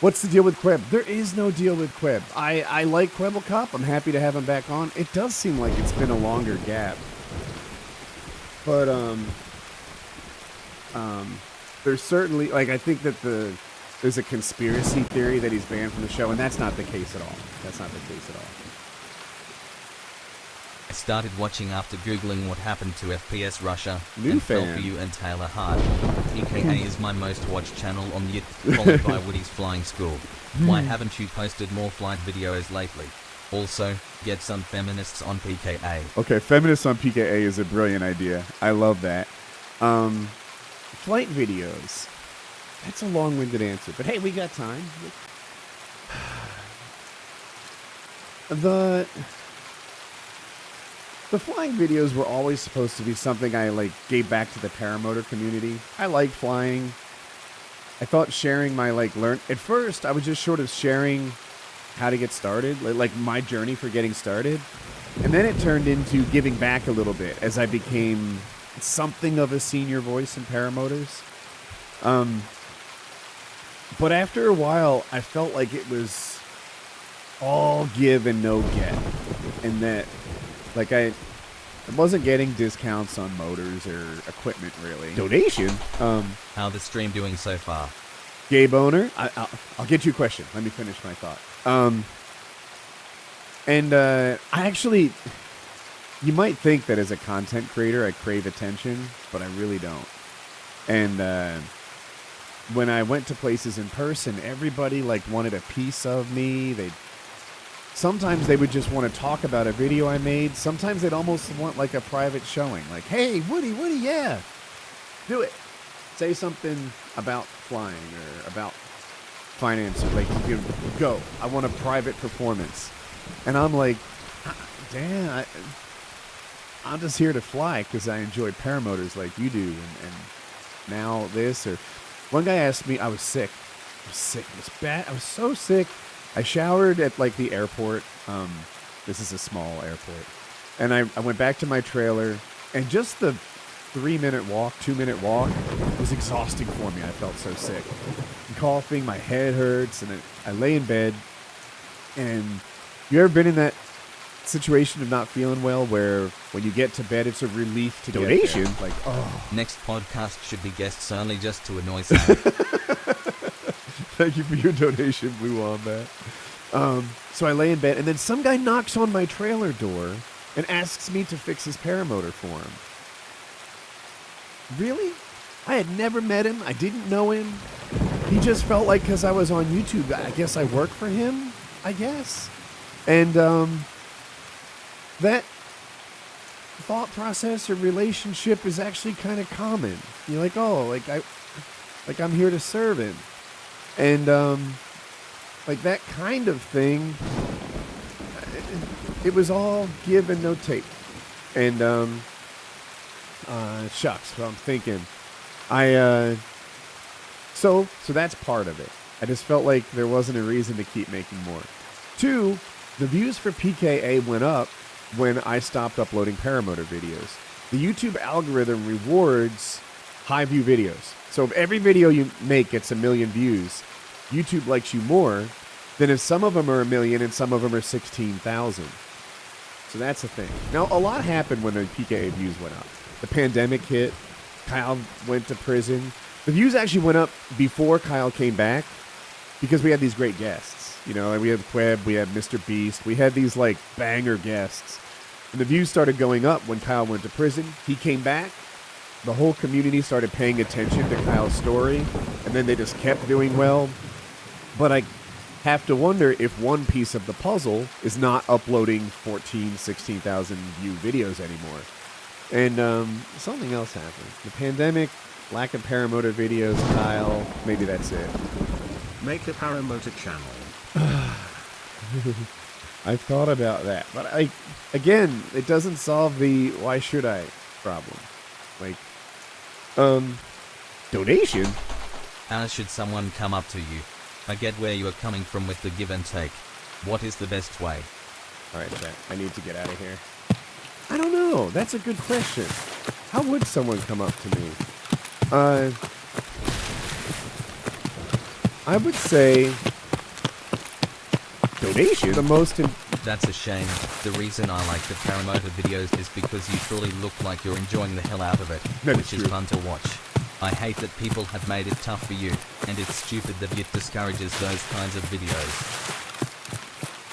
What's the deal with Queb? There is no deal with Queb. I like Quebblecop. I'm happy to have him back on. It does seem like it's been a longer gap. But, there's certainly, like, I think that there's a conspiracy theory that he's banned from the show, and that's not the case at all. That's not the case at all. I started watching after Googling what happened to FPS Russia New and fan. fell for you and Taylor hard. PKA is my most watched channel on YouTube, followed by Woody's Flying School. Why haven't you posted more flight videos lately? Also, get some feminists on PKA. Okay, feminists on PKA is a brilliant idea. I love that. Flight videos. That's a long-winded answer, but hey, we got time. The flying videos were always supposed to be something I gave back to the paramotor community. I like flying. I thought sharing my at first I was just sort of sharing how to get started, like my journey for getting started. And then it turned into giving back a little bit as I became something of a senior voice in paramotors. But after a while, I felt like it was all give and no get. And that, I wasn't getting discounts on motors or equipment, really. Donation? How the stream doing so far? Gay boner? I'll get you a question. Let me finish my thought. I actually... You might think that as a content creator, I crave attention, but I really don't. And when I went to places in person, everybody wanted a piece of me. Sometimes they would just want to talk about a video I made. Sometimes they'd almost want a private showing. Hey, Woody, yeah, do it. Say something about flying or about finance. Go. I want a private performance. And I'm like, damn, I'm just here to fly because I enjoy paramotors like you do. And now this. Or one guy asked me, I was sick. It was bad. I was so sick. I showered at the airport. This is a small airport. And I went back to my trailer, and just the 2-minute walk was exhausting for me. I felt so sick. I'm coughing, my head hurts, and I lay in bed. And you ever been in that situation of not feeling well where when you get to bed, it's a relief to donation? Get there? Oh. Next podcast should be guests only just to annoy Sam. Thank you for your donation, Blue Wombat. So I lay in bed, and then some guy knocks on my trailer door and asks me to fix his paramotor for him. Really? I had never met him. I didn't know him. He just felt like because I was on YouTube, I guess I work for him, I guess. And that thought process or relationship is actually kind of common. You're like, oh, I'm here to serve him. And, that kind of thing, it was all give and no take. And, shucks, well, I'm thinking. So that's part of it. I just felt like there wasn't a reason to keep making more. 2, the views for PKA went up when I stopped uploading paramotor videos. The YouTube algorithm rewards high view videos. So if every video you make gets 1 million views, YouTube likes you more than if some of them are 1 million and some of them are 16,000. So that's the thing. Now, a lot happened when the PKA views went up. The pandemic hit. Kyle went to prison. The views actually went up before Kyle came back because we had these great guests. We had Queb, we had Mr. Beast. We had these, banger guests. And the views started going up when Kyle went to prison. He came back. The whole community started paying attention to Kyle's story, and then they just kept doing well. But I have to wonder if one piece of the puzzle is not uploading 14, 16,000 view videos anymore. And something else happened. The pandemic, lack of paramotor videos, Kyle, maybe that's it. Make a paramotor channel. I thought about that. But again, it doesn't solve the why should I problem. Donation? How should someone come up to you? I get where you are coming from with the give and take. What is the best way? Alright, I need to get out of here. I don't know. That's a good question. How would someone come up to me? I would say donation. The most. That's a shame. The reason I like the Paramotor videos is because you truly look like you're enjoying the hell out of it, which is fun to watch. I hate that people have made it tough for you, and it's stupid that it discourages those kinds of videos.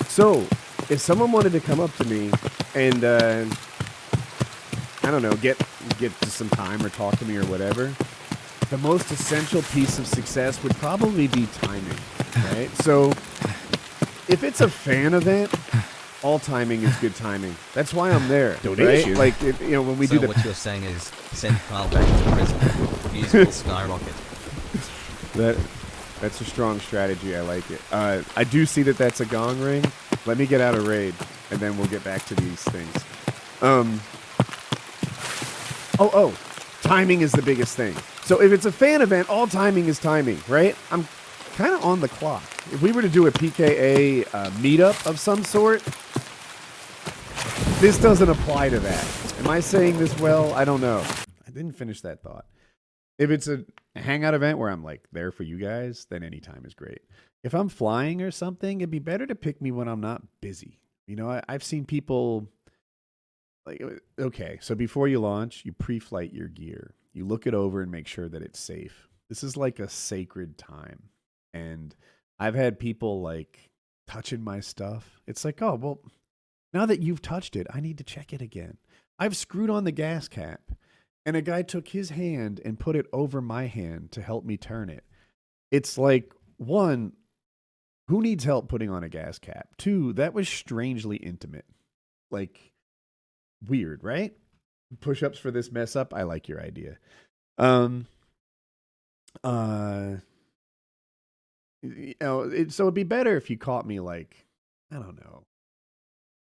So, if someone wanted to come up to me and, I don't know, get to some time or talk to me or whatever, the most essential piece of success would probably be timing, right? So, if it's a fan event, all timing is good timing. That's why I'm there. Donation. Right? Like, when we do the... So what you're saying is, send Carl back to prison. Views will skyrocket. That's a strong strategy. I like it. I do see that that's a gong ring. Let me get out of raid, and then we'll get back to these things. Timing is the biggest thing. So if it's a fan event, all timing is timing, right? I'm kind of on the clock. If we were to do a PKA meetup of some sort, this doesn't apply to that. Am I saying this well? I don't know. I didn't finish that thought. If it's a hangout event where I'm like there for you guys, then any time is great. If I'm flying or something, it'd be better to pick me when I'm not busy. I've seen people like, okay, so before you launch, you pre-flight your gear. You look it over and make sure that it's safe. This is like a sacred time. And I've had people like touching my stuff. It's like, oh, well, now that you've touched it, I need to check it again. I've screwed on the gas cap, and a guy took his hand and put it over my hand to help me turn it. It's like, one, who needs help putting on a gas cap? Two, that was strangely intimate. Like, weird, right? Push-ups for this mess up. I like your idea. So it'd be better if you caught me like, I don't know,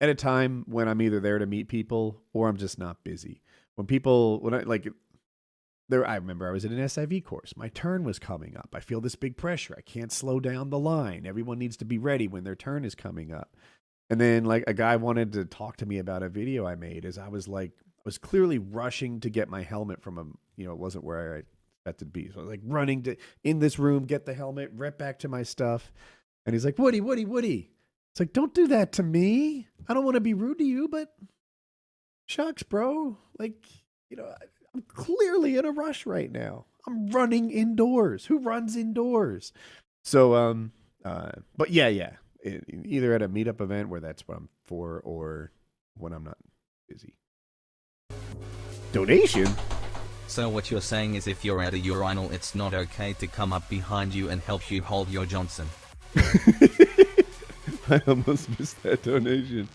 at a time when I'm either there to meet people or I'm just not busy. I remember I was in an SIV course. My turn was coming up. I feel this big pressure. I can't slow down the line. Everyone needs to be ready when their turn is coming up. And then like a guy wanted to talk to me about a video I made as I was clearly rushing to get my helmet from him. It wasn't where I expected to be. So I was like running to in this room, get the helmet, right back to my stuff. And he's like, Woody. It's like, don't do that to me. I don't want to be rude to you, but shucks, bro. Like, I'm clearly in a rush right now. I'm running indoors. Who runs indoors? So, but yeah. Either at a meetup event where that's what I'm for or when I'm not busy. Donation? So what you're saying is if you're at a urinal, it's not okay to come up behind you and help you hold your Johnson. I almost missed that donation.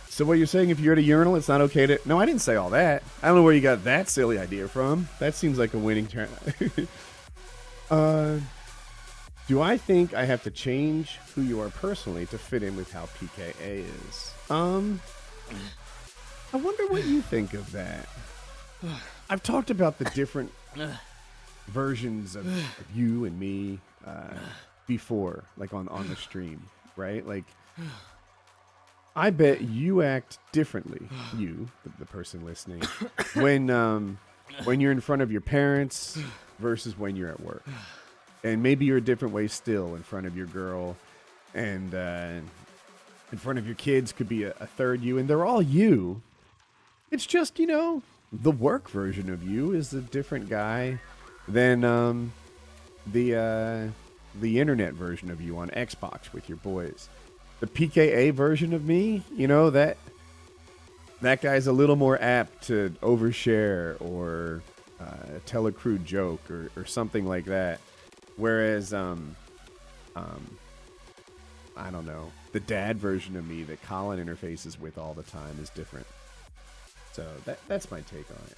So what you're saying, if you're at a urinal, it's not okay to... No, I didn't say all that. I don't know where you got that silly idea from. That seems like a winning turn. Do I think I have to change who you are personally to fit in with how PKA is? I wonder what you think of that. I've talked about the different versions of you and me before, like on the stream, right? Like, I bet you act differently, you, the person listening, when you're in front of your parents versus when you're at work. And maybe you're a different way still in front of your girl, and in front of your kids could be a third you, and they're all you. It's just, the work version of you is a different guy than the internet version of you on Xbox with your boys. The PKA version of me, that guy's a little more apt to overshare or tell a crude joke or something like that. Whereas, I don't know, the dad version of me that Colin interfaces with all the time is different. So that's my take on it.